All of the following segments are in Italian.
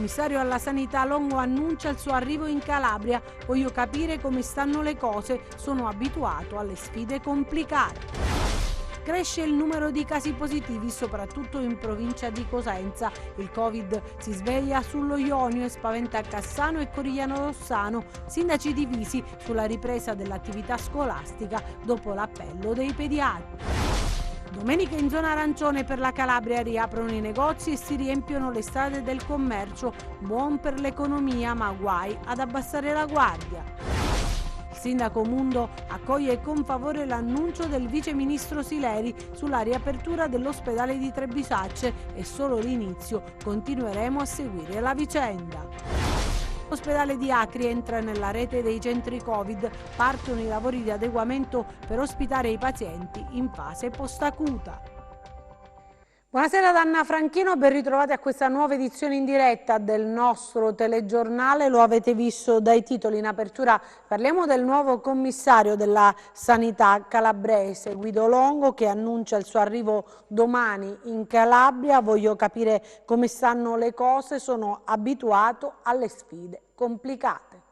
commissario alla sanità Longo annuncia il suo arrivo in Calabria. Voglio capire come stanno le cose, sono abituato alle sfide complicate. Cresce il numero di casi positivi, soprattutto in provincia di Cosenza. Il Covid si sveglia sullo Ionio e spaventa Cassano e Corigliano Rossano, sindaci divisi sulla ripresa dell'attività scolastica dopo l'appello dei pediatri. Domenica in zona arancione per la Calabria riaprono i negozi e si riempiono le strade del commercio. Buon per l'economia, ma guai ad abbassare la guardia. Il sindaco Mundo accoglie con favore l'annuncio del vice ministro Sileri sulla riapertura dell'ospedale di Trebisacce. È solo l'inizio, continueremo a seguire la vicenda. L'ospedale di Acri entra nella rete dei centri Covid, partono i lavori di adeguamento per ospitare i pazienti in fase post-acuta. Buonasera da Anna Franchino, ben ritrovati a questa nuova edizione in diretta del nostro telegiornale. Lo avete visto dai titoli in apertura, parliamo del nuovo commissario della sanità calabrese Guido Longo, che annuncia il suo arrivo domani in Calabria. Voglio capire come stanno le cose, sono abituato alle sfide complicate.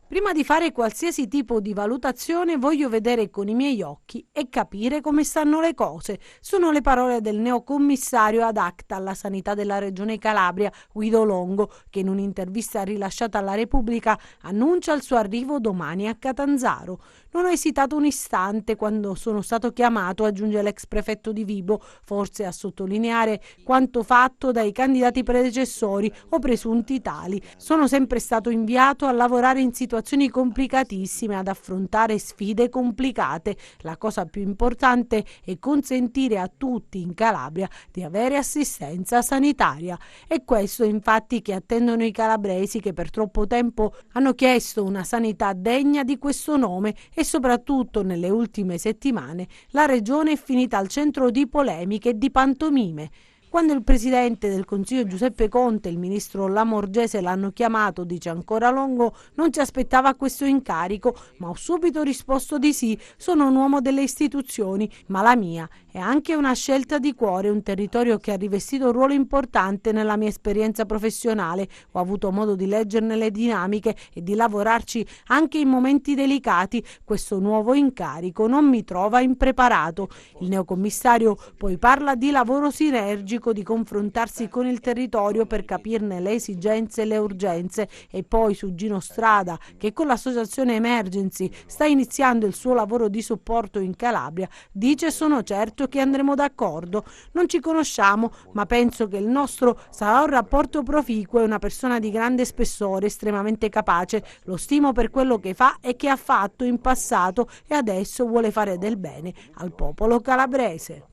Prima di fare qualsiasi tipo di valutazione voglio vedere con i miei occhi e capire come stanno le cose. Sono le parole del neocommissario ad acta alla sanità della regione Calabria, Guido Longo, che in un'intervista rilasciata alla Repubblica annuncia il suo arrivo domani a Catanzaro. Non ho esitato un istante quando sono stato chiamato, aggiunge l'ex prefetto di Vibo, forse a sottolineare quanto fatto dai candidati predecessori o presunti tali. Sono sempre stato inviato a lavorare in situazioni complicatissime, ad affrontare sfide complicate. La cosa più importante è consentire a tutti in Calabria di avere assistenza sanitaria. È questo infatti che attendono i calabresi, che per troppo tempo hanno chiesto una sanità degna di questo nome, e soprattutto nelle ultime settimane la regione è finita al centro di polemiche e di pantomime. Quando il presidente del Consiglio Giuseppe Conte e il ministro Lamorgese l'hanno chiamato, dice ancora Longo, non ci aspettava questo incarico, ma ho subito risposto di sì, sono un uomo delle istituzioni, ma la mia è anche una scelta di cuore, un territorio che ha rivestito un ruolo importante nella mia esperienza professionale. Ho avuto modo di leggerne le dinamiche e di lavorarci anche in momenti delicati. Questo nuovo incarico non mi trova impreparato. Il neocommissario poi parla di lavoro sinergico, di confrontarsi con il territorio per capirne le esigenze e le urgenze, e poi su Gino Strada, che con l'associazione Emergency sta iniziando il suo lavoro di supporto in Calabria, dice: sono certo che andremo d'accordo. Non ci conosciamo, ma penso che il nostro sarà un rapporto proficuo. È una persona di grande spessore, estremamente capace, lo stimo per quello che fa e che ha fatto in passato, e adesso vuole fare del bene al popolo calabrese.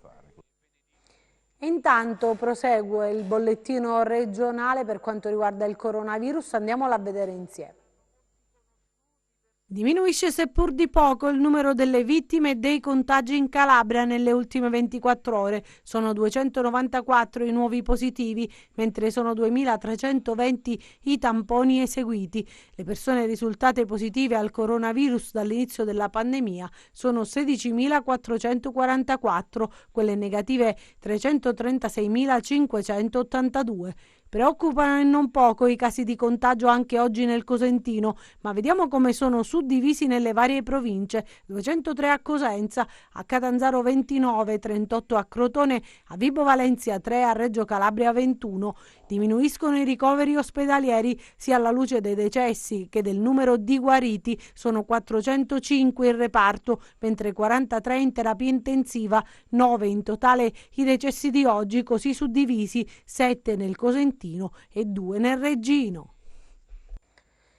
Intanto prosegue il bollettino regionale per quanto riguarda il coronavirus, andiamolo a vedere insieme. Diminuisce seppur di poco il numero delle vittime e dei contagi in Calabria nelle ultime 24 ore. Sono 294 i nuovi positivi, mentre sono 2.320 i tamponi eseguiti. Le persone risultate positive al coronavirus dall'inizio della pandemia sono 16.444, quelle negative 336.582. Preoccupano e non poco i casi di contagio anche oggi nel Cosentino, ma vediamo come sono suddivisi nelle varie province: 203 a Cosenza, a Catanzaro 29, 38 a Crotone, a Vibo Valentia 3, a Reggio Calabria 21. Diminuiscono i ricoveri ospedalieri sia alla luce dei decessi che del numero di guariti, sono 405 in reparto, mentre 43 in terapia intensiva, 9 in totale i decessi di oggi, così suddivisi: 7 nel Cosentino e 2 nel Reggino.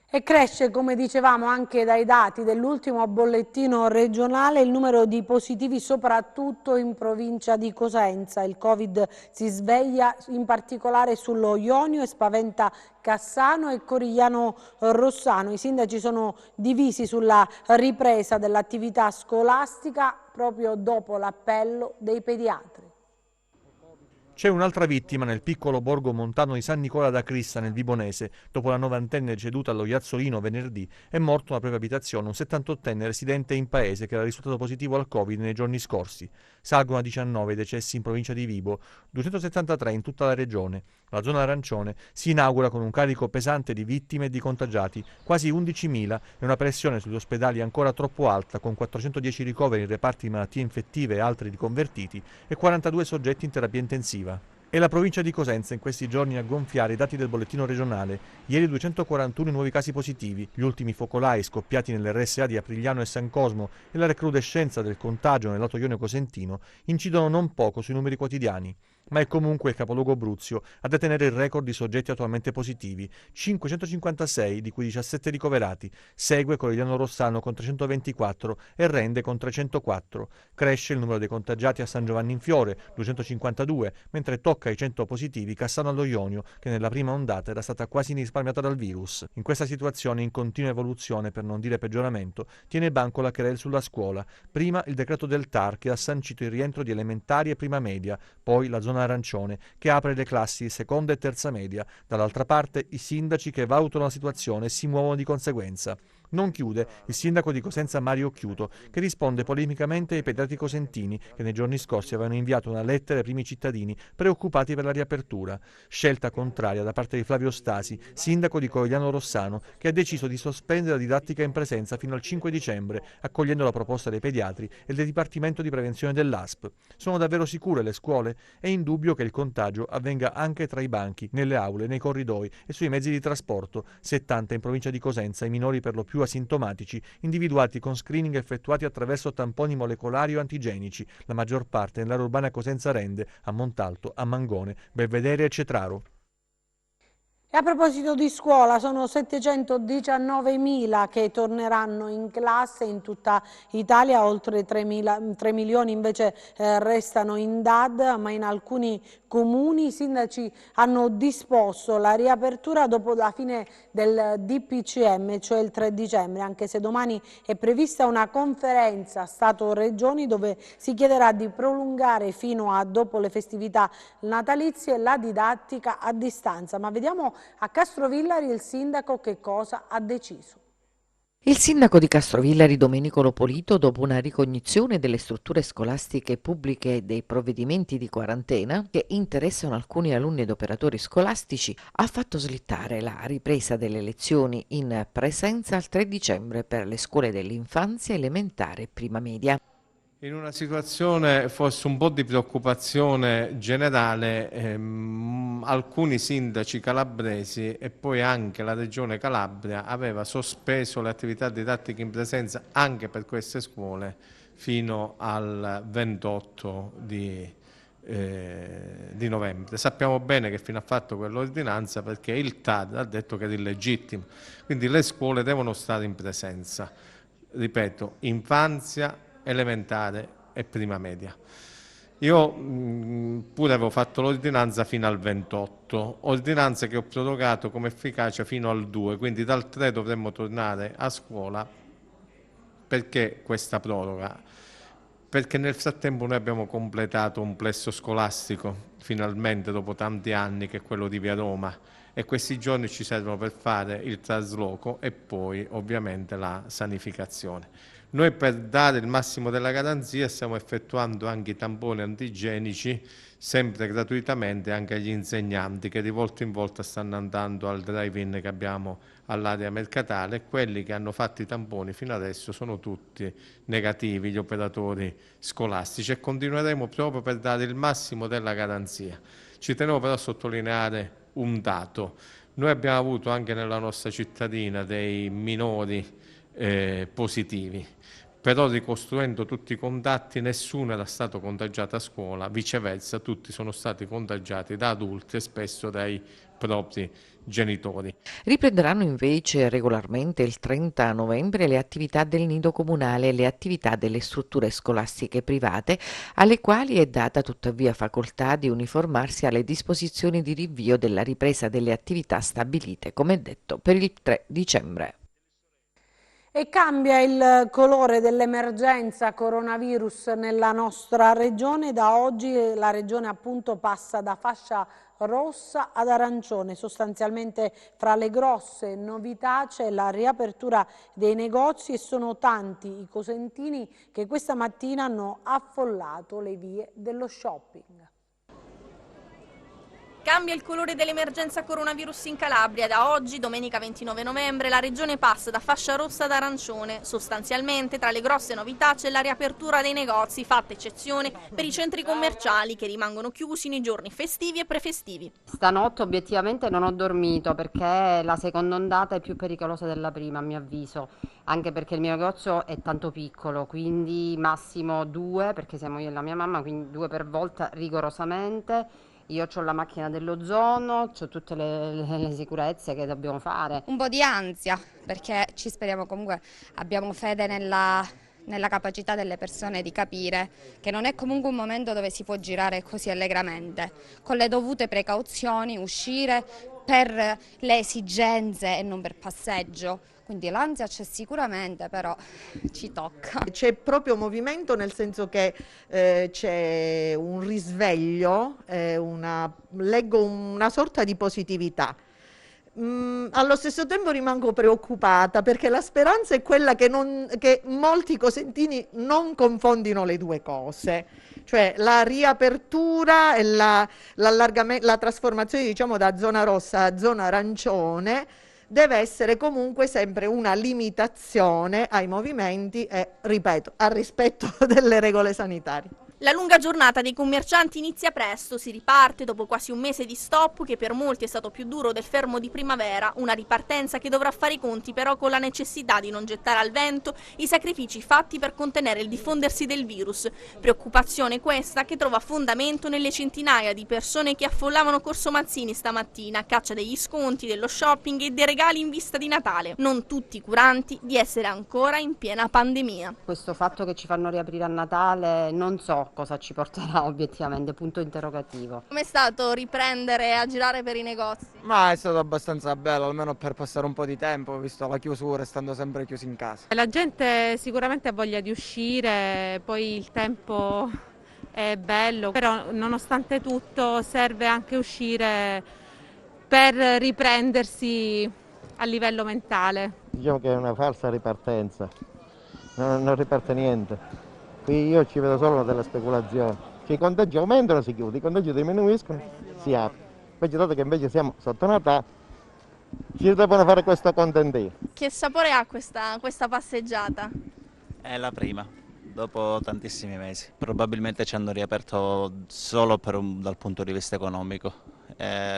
E cresce, come dicevamo anche dai dati dell'ultimo bollettino regionale, il numero di positivi soprattutto in provincia di Cosenza. Il Covid si sveglia in particolare sullo Ionio e spaventa Cassano e Corigliano Rossano. I sindaci sono divisi sulla ripresa dell'attività scolastica proprio dopo l'appello dei pediatri. C'è un'altra vittima nel piccolo borgo montano di San Nicola da Crissa nel Vibonese. Dopo la novantenne deceduta allo Iazzolino venerdì, è morto nella propria abitazione un 78enne residente in paese che era risultato positivo al Covid nei giorni scorsi. Salgono a 19 i decessi in provincia di Vibo, 273 in tutta la regione. La zona arancione si inaugura con un carico pesante di vittime e di contagiati, quasi 11.000, e una pressione sugli ospedali ancora troppo alta, con 410 ricoveri in reparti di malattie infettive e altri riconvertiti e 42 soggetti in terapia intensiva. È la provincia di Cosenza in questi giorni a gonfiare i dati del bollettino regionale. Ieri 241 nuovi casi positivi, gli ultimi focolai scoppiati nell'RSA di Aprigliano e San Cosmo e la recrudescenza del contagio nel lato ionio cosentino incidono non poco sui numeri quotidiani. Ma è comunque il capoluogo Bruzio a detenere il record di soggetti attualmente positivi, 556 di cui 17 ricoverati, segue Corigliano Rossano con 324 e Rende con 304. Cresce il numero dei contagiati a San Giovanni in Fiore, 252, mentre tocca i 100 positivi Cassano allo Ionio, che nella prima ondata era stata quasi risparmiata dal virus. In questa situazione in continua evoluzione, per non dire peggioramento, tiene banco la querela sulla scuola. Prima il decreto del TAR che ha sancito il rientro di elementari e prima media, poi la zona arancione che apre le classi seconda e terza media, dall'altra parte i sindaci che valutano la situazione e si muovono di conseguenza. Non chiude il sindaco di Cosenza Mario Occhiuto, che risponde polemicamente ai pediatri cosentini che nei giorni scorsi avevano inviato una lettera ai primi cittadini preoccupati per la riapertura. Scelta contraria da parte di Flavio Stasi, sindaco di Corigliano Rossano, che ha deciso di sospendere la didattica in presenza fino al 5 dicembre, accogliendo la proposta dei pediatri e del Dipartimento di Prevenzione dell'ASP. Sono davvero sicure le scuole? È indubbio che il contagio avvenga anche tra i banchi, nelle aule, nei corridoi e sui mezzi di trasporto. 70 in provincia di Cosenza, i minori per lo più asintomatici, individuati con screening effettuati attraverso tamponi molecolari o antigenici, la maggior parte nell'area urbana Cosenza Rende, a Montalto, a Mangone, Belvedere e Cetraro. E a proposito di scuola, sono 719.000 che torneranno in classe in tutta Italia, oltre 3 milioni invece restano in DAD, ma in alcuni comuni i sindaci hanno disposto la riapertura dopo la fine del DPCM, cioè il 3 dicembre, anche se domani è prevista una conferenza Stato-Regioni dove si chiederà di prolungare fino a dopo le festività natalizie la didattica a distanza. Ma vediamo a Castrovillari il sindaco che cosa ha deciso. Il sindaco di Castrovillari Domenico Lopolito, dopo una ricognizione delle strutture scolastiche pubbliche e dei provvedimenti di quarantena che interessano alcuni alunni ed operatori scolastici, ha fatto slittare la ripresa delle lezioni in presenza al 3 dicembre per le scuole dell'infanzia elementare e prima media. In una situazione forse un po' di preoccupazione generale, alcuni sindaci calabresi e poi anche la Regione Calabria aveva sospeso le attività didattiche in presenza anche per queste scuole fino al 28 di novembre. Sappiamo bene che fino a fatto quell'ordinanza perché il TAR ha detto che era illegittimo, quindi le scuole devono stare in presenza, ripeto, infanzia, elementare e prima media. Io pure avevo fatto l'ordinanza fino al 28, ordinanza che ho prorogato come efficacia fino al 2, quindi dal 3 dovremmo tornare a scuola. Perché questa proroga? Perché nel frattempo noi abbiamo completato un plesso scolastico, finalmente dopo tanti anni, che è quello di Via Roma, e questi giorni ci servono per fare il trasloco e poi ovviamente la sanificazione. Noi per dare il massimo della garanzia stiamo effettuando anche i tamponi antigenici sempre gratuitamente anche agli insegnanti che di volta in volta stanno andando al drive-in che abbiamo all'area mercatale e quelli che hanno fatto i tamponi fino adesso sono tutti negativi, gli operatori scolastici, e continueremo proprio per dare il massimo della garanzia. Ci tenevo però a sottolineare un dato. Noi abbiamo avuto anche nella nostra cittadina dei minori positivi, però ricostruendo tutti i contatti nessuno era stato contagiato a scuola, viceversa tutti sono stati contagiati da adulti e spesso dai propri genitori. Riprenderanno invece regolarmente il 30 novembre le attività del nido comunale e le attività delle strutture scolastiche private, alle quali è data tuttavia facoltà di uniformarsi alle disposizioni di rinvio della ripresa delle attività stabilite, come detto, per il 3 dicembre. E cambia il colore dell'emergenza coronavirus nella nostra regione. Da oggi la regione appunto passa da fascia rossa ad arancione. Sostanzialmente fra le grosse novità c'è la riapertura dei negozi e sono tanti i cosentini che questa mattina hanno affollato le vie dello shopping. Cambia il colore dell'emergenza coronavirus in Calabria. Da oggi, domenica 29 novembre, la regione passa da fascia rossa ad arancione. Sostanzialmente, tra le grosse novità c'è la riapertura dei negozi, fatta eccezione per i centri commerciali che rimangono chiusi nei giorni festivi e prefestivi. Stanotte obiettivamente non ho dormito perché la seconda ondata è più pericolosa della prima, a mio avviso, anche perché il mio negozio è tanto piccolo, quindi massimo 2, perché siamo io e la mia mamma, quindi 2 per volta rigorosamente. Io ho la macchina dell'ozono, ho tutte le sicurezze che dobbiamo fare. Un po' di ansia, perché ci speriamo comunque, abbiamo fede nella capacità delle persone di capire che non è comunque un momento dove si può girare così allegramente, con le dovute precauzioni, uscire per le esigenze e non per passeggio. Quindi l'ansia c'è sicuramente, però ci tocca. C'è proprio movimento, nel senso che c'è un risveglio, leggo una sorta di positività. Allo stesso tempo rimango preoccupata perché la speranza è quella che molti cosentini non confondino le due cose, cioè la riapertura e la trasformazione, diciamo, da zona rossa a zona arancione deve essere comunque sempre una limitazione ai movimenti e, ripeto, al rispetto delle regole sanitarie. La lunga giornata dei commercianti inizia presto, si riparte dopo quasi un mese di stop che per molti è stato più duro del fermo di primavera, una ripartenza che dovrà fare i conti però con la necessità di non gettare al vento i sacrifici fatti per contenere il diffondersi del virus. Preoccupazione questa che trova fondamento nelle centinaia di persone che affollavano Corso Mazzini stamattina a caccia degli sconti, dello shopping e dei regali in vista di Natale, non tutti curanti di essere ancora in piena pandemia. Questo fatto che ci fanno riaprire a Natale non so cosa ci porterà obiettivamente, punto interrogativo. Com'è stato riprendere a girare per i negozi? Ma è stato abbastanza bello, almeno per passare un po' di tempo, visto la chiusura, stando sempre chiusi in casa. La gente sicuramente ha voglia di uscire, poi il tempo è bello, però nonostante tutto serve anche uscire per riprendersi a livello mentale. Diciamo che è una falsa ripartenza, non riparte niente. Qui io ci vedo solo delle speculazioni. Se i contagi aumentano si chiude, i contagi diminuiscono si apre. Invece dato che invece siamo sotto Natale, ci devono fare questo contentino. Che sapore ha questa passeggiata? È la prima, dopo tantissimi mesi. Probabilmente ci hanno riaperto solo dal punto di vista economico.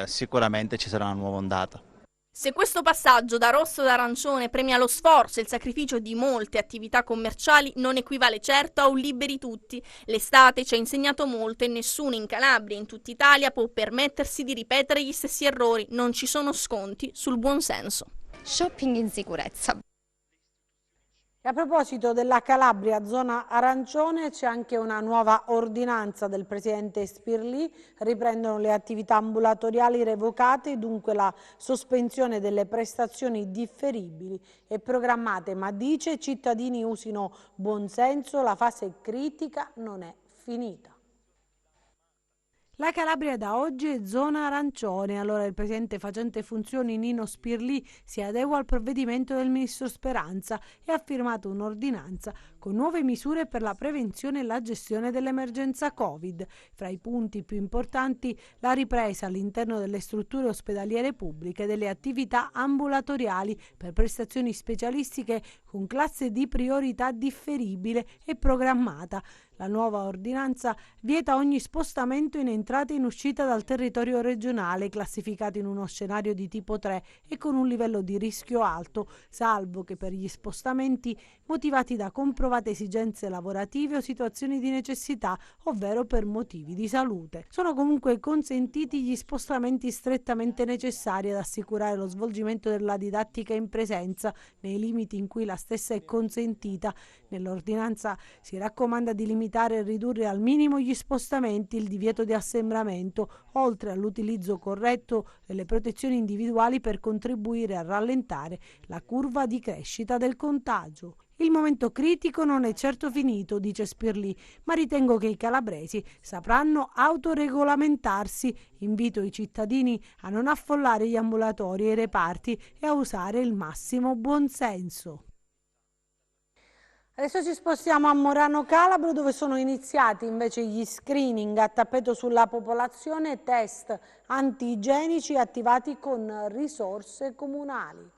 Sicuramente ci sarà una nuova ondata. Se questo passaggio da rosso ad arancione premia lo sforzo e il sacrificio di molte attività commerciali, non equivale certo a un liberi tutti. L'estate ci ha insegnato molto e nessuno in Calabria e in tutta Italia può permettersi di ripetere gli stessi errori. Non ci sono sconti sul buon senso. Shopping in sicurezza. E a proposito della Calabria, zona arancione, c'è anche una nuova ordinanza del presidente Spirlì, riprendono le attività ambulatoriali revocate, dunque la sospensione delle prestazioni differibili e programmate, ma dice i cittadini usino buonsenso, la fase critica non è finita. La Calabria da oggi è zona arancione, allora il presidente facente funzioni Nino Spirlì si adegua al provvedimento del ministro Speranza e ha firmato un'ordinanza con nuove misure per la prevenzione e la gestione dell'emergenza Covid. Fra i punti più importanti la ripresa all'interno delle strutture ospedaliere pubbliche delle attività ambulatoriali per prestazioni specialistiche con classe di priorità differibile e programmata. La nuova ordinanza vieta ogni spostamento in entrata e in uscita dal territorio regionale classificato in uno scenario di tipo 3 e con un livello di rischio alto, salvo che per gli spostamenti motivati da comprovate esigenze lavorative o situazioni di necessità, ovvero per motivi di salute. Sono comunque consentiti gli spostamenti strettamente necessari ad assicurare lo svolgimento della didattica in presenza nei limiti in cui la stessa è consentita. Nell'ordinanza si raccomanda di limitare limitare e ridurre al minimo gli spostamenti, il divieto di assembramento, oltre all'utilizzo corretto delle protezioni individuali per contribuire a rallentare la curva di crescita del contagio. Il momento critico non è certo finito, dice Spirlì, ma ritengo che i calabresi sapranno autoregolamentarsi. Invito i cittadini a non affollare gli ambulatori e i reparti e a usare il massimo buonsenso. Adesso ci spostiamo a Morano Calabro, dove sono iniziati invece gli screening a tappeto sulla popolazione, test antigenici attivati con risorse comunali.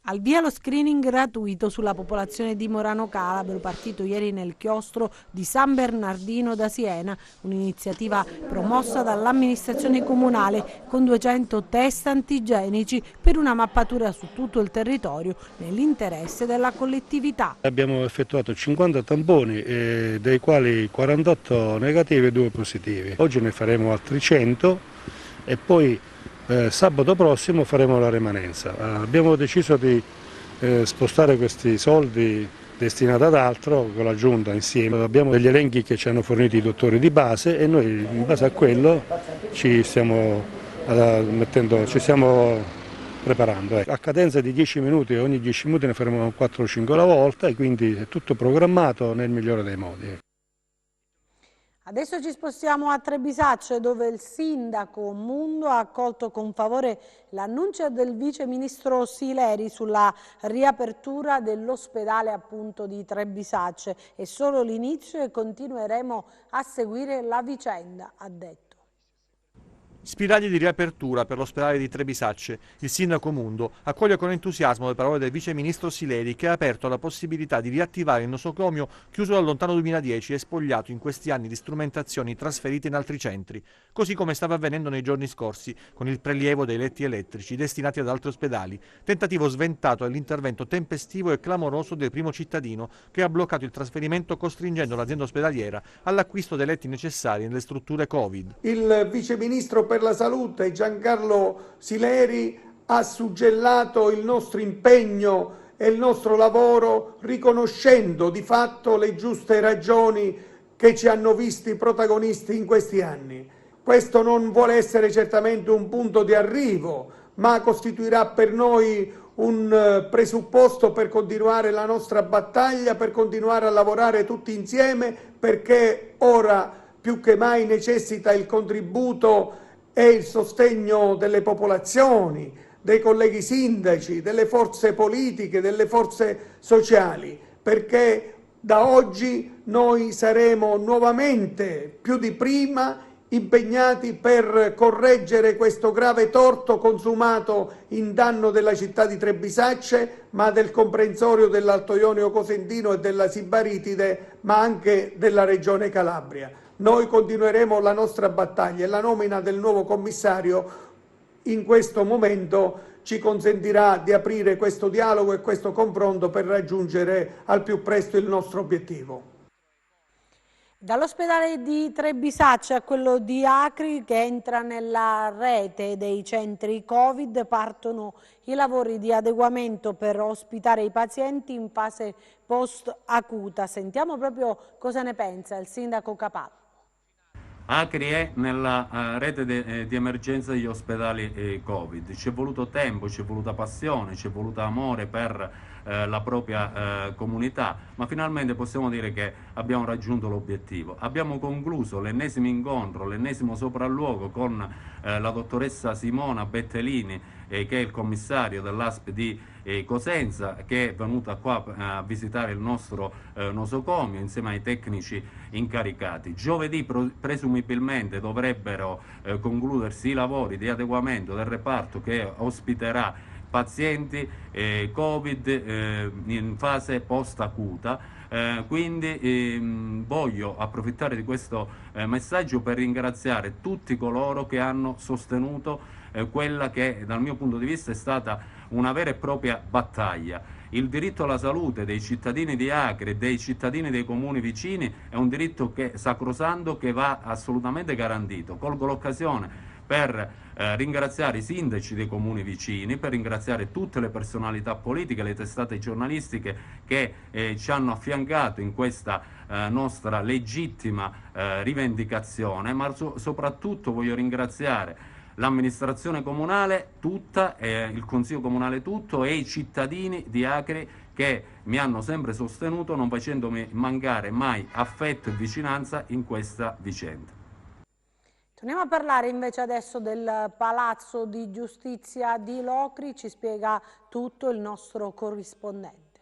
Al via lo screening gratuito sulla popolazione di Morano Calabro, partito ieri nel chiostro di San Bernardino da Siena, un'iniziativa promossa dall'amministrazione comunale con 200 test antigenici per una mappatura su tutto il territorio nell'interesse della collettività. Abbiamo effettuato 50 tamponi, dei quali 48 negativi e 2 positivi. Oggi ne faremo altri 100 e poi sabato prossimo faremo la rimanenza. Abbiamo deciso di spostare questi soldi destinati ad altro con la Giunta insieme. Abbiamo degli elenchi che ci hanno fornito i dottori di base e noi in base a quello ci stiamo preparando. A cadenza di 10 minuti, ogni 10 minuti ne faremo 4 o 5 alla volta e quindi è tutto programmato nel migliore dei modi. Adesso ci spostiamo a Trebisacce, dove il sindaco Mundo ha accolto con favore l'annuncio del vice ministro Sileri sulla riapertura dell'ospedale appunto di Trebisacce. È solo l'inizio e continueremo a seguire la vicenda, ha detto. Spiragli di riapertura per l'ospedale di Trebisacce. Il sindaco Mundo accoglie con entusiasmo le parole del vice ministro Sileri, che ha aperto la possibilità di riattivare il nosocomio chiuso dal lontano 2010 e spogliato in questi anni di strumentazioni trasferite in altri centri, così come stava avvenendo nei giorni scorsi con il prelievo dei letti elettrici destinati ad altri ospedali, tentativo sventato dall'intervento tempestivo e clamoroso del primo cittadino, che ha bloccato il trasferimento costringendo l'azienda ospedaliera all'acquisto dei letti necessari nelle strutture Covid. Il vice ministro per la salute Giancarlo Sileri ha suggellato il nostro impegno e il nostro lavoro, riconoscendo di fatto le giuste ragioni che ci hanno visti protagonisti in questi anni. Questo non vuole essere certamente un punto di arrivo, ma costituirà per noi un presupposto per continuare la nostra battaglia, per continuare a lavorare tutti insieme, perché ora più che mai necessita il contributo e il sostegno delle popolazioni, dei colleghi sindaci, delle forze politiche, delle forze sociali, perché da oggi noi saremo nuovamente, più di prima, impegnati per correggere questo grave torto consumato in danno della città di Trebisacce, ma del comprensorio dell'Alto Ionio Cosentino e della Sibaritide, ma anche della Regione Calabria. Noi continueremo la nostra battaglia e la nomina del nuovo commissario in questo momento ci consentirà di aprire questo dialogo e questo confronto per raggiungere al più presto il nostro obiettivo. Dall'ospedale di Trebisacce a quello di Acri, che entra nella rete dei centri Covid, partono i lavori di adeguamento per ospitare i pazienti in fase post-acuta. Sentiamo proprio cosa ne pensa il sindaco Capallo. Acri è nella rete di emergenza degli ospedali Covid. Ci è voluto tempo, ci è voluta passione, ci è voluto amore per la propria comunità, ma finalmente possiamo dire che abbiamo raggiunto l'obiettivo. Abbiamo concluso l'ennesimo incontro, l'ennesimo sopralluogo con la dottoressa Simona Bettelini, che è il commissario dell'ASP di Cosenza, che è venuta qua a visitare il nostro nosocomio insieme ai tecnici incaricati. Giovedì presumibilmente dovrebbero concludersi i lavori di adeguamento del reparto che ospiterà pazienti Covid in fase post-acuta. Quindi voglio approfittare di questo messaggio per ringraziare tutti coloro che hanno sostenuto quella che dal mio punto di vista è stata una vera e propria battaglia. Il diritto alla salute dei cittadini di Acri e dei cittadini dei comuni vicini è un diritto sacrosanto che va assolutamente garantito. Colgo l'occasione per ringraziare i sindaci dei comuni vicini, per ringraziare tutte le personalità politiche, le testate giornalistiche che ci hanno affiancato in questa nostra legittima rivendicazione, ma soprattutto voglio ringraziare l'amministrazione comunale tutta, il Consiglio Comunale tutto e i cittadini di Acri che mi hanno sempre sostenuto, non facendomi mancare mai affetto e vicinanza in questa vicenda. Torniamo a parlare invece adesso del Palazzo di Giustizia di Locri, ci spiega tutto il nostro corrispondente.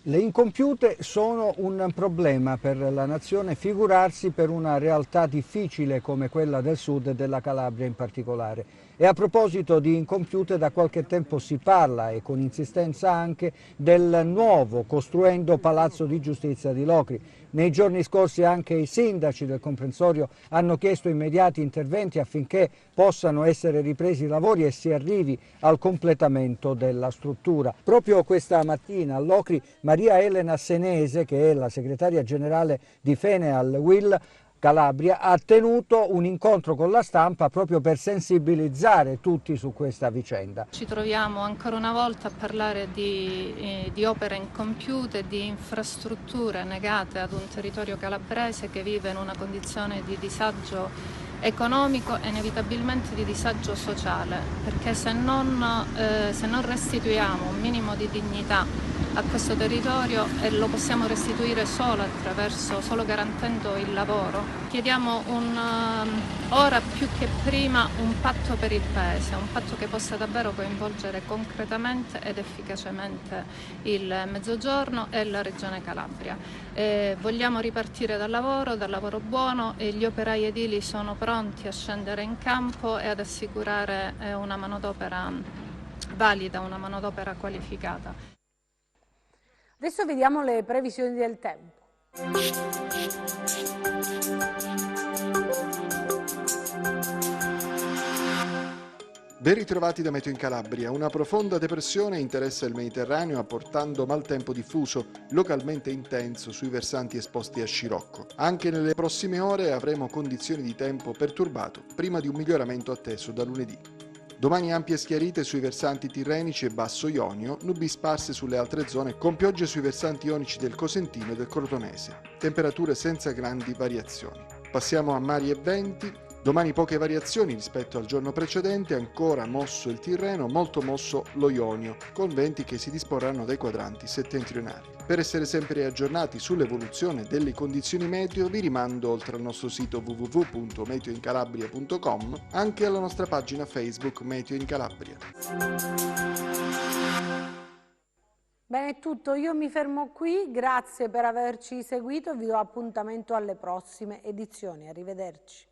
Le incompiute sono un problema per la nazione, figurarsi per una realtà difficile come quella del sud e della Calabria in particolare. E a proposito di incompiute, da qualche tempo si parla, e con insistenza anche, del nuovo costruendo Palazzo di Giustizia di Locri. Nei giorni scorsi anche i sindaci del comprensorio hanno chiesto immediati interventi affinché possano essere ripresi i lavori e si arrivi al completamento della struttura. Proprio questa mattina a Locri Maria Elena Senese, che è la segretaria generale di Feneal Will Calabria, ha tenuto un incontro con la stampa proprio per sensibilizzare tutti su questa vicenda. Ci troviamo ancora una volta a parlare di opere incompiute, di infrastrutture negate ad un territorio calabrese che vive in una condizione di disagio economico e inevitabilmente di disagio sociale, perché se non restituiamo un minimo di dignità a questo territorio, e lo possiamo restituire solo garantendo il lavoro, chiediamo ora più che prima un patto per il Paese, un patto che possa davvero coinvolgere concretamente ed efficacemente il Mezzogiorno e la Regione Calabria. Vogliamo ripartire dal lavoro buono, e gli operai edili sono pronti a scendere in campo e ad assicurare una manodopera valida, una manodopera qualificata. Adesso vediamo le previsioni del tempo. Ben ritrovati da Meteo in Calabria. Una profonda depressione interessa il Mediterraneo, apportando maltempo diffuso, localmente intenso sui versanti esposti a scirocco. Anche nelle prossime ore avremo condizioni di tempo perturbato, prima di un miglioramento atteso da lunedì. Domani ampie schiarite sui versanti tirrenici e basso Ionio, nubi sparse sulle altre zone con piogge sui versanti ionici del Cosentino e del Crotonese. Temperature senza grandi variazioni. Passiamo a mari e venti. Domani poche variazioni rispetto al giorno precedente, ancora mosso il Tirreno, molto mosso lo Ionio, con venti che si disporranno dai quadranti settentrionali. Per essere sempre aggiornati sull'evoluzione delle condizioni meteo vi rimando, oltre al nostro sito www.meteoincalabria.com, anche alla nostra pagina Facebook Meteo in Calabria. Bene, è tutto, io mi fermo qui, grazie per averci seguito, vi do appuntamento alle prossime edizioni, arrivederci.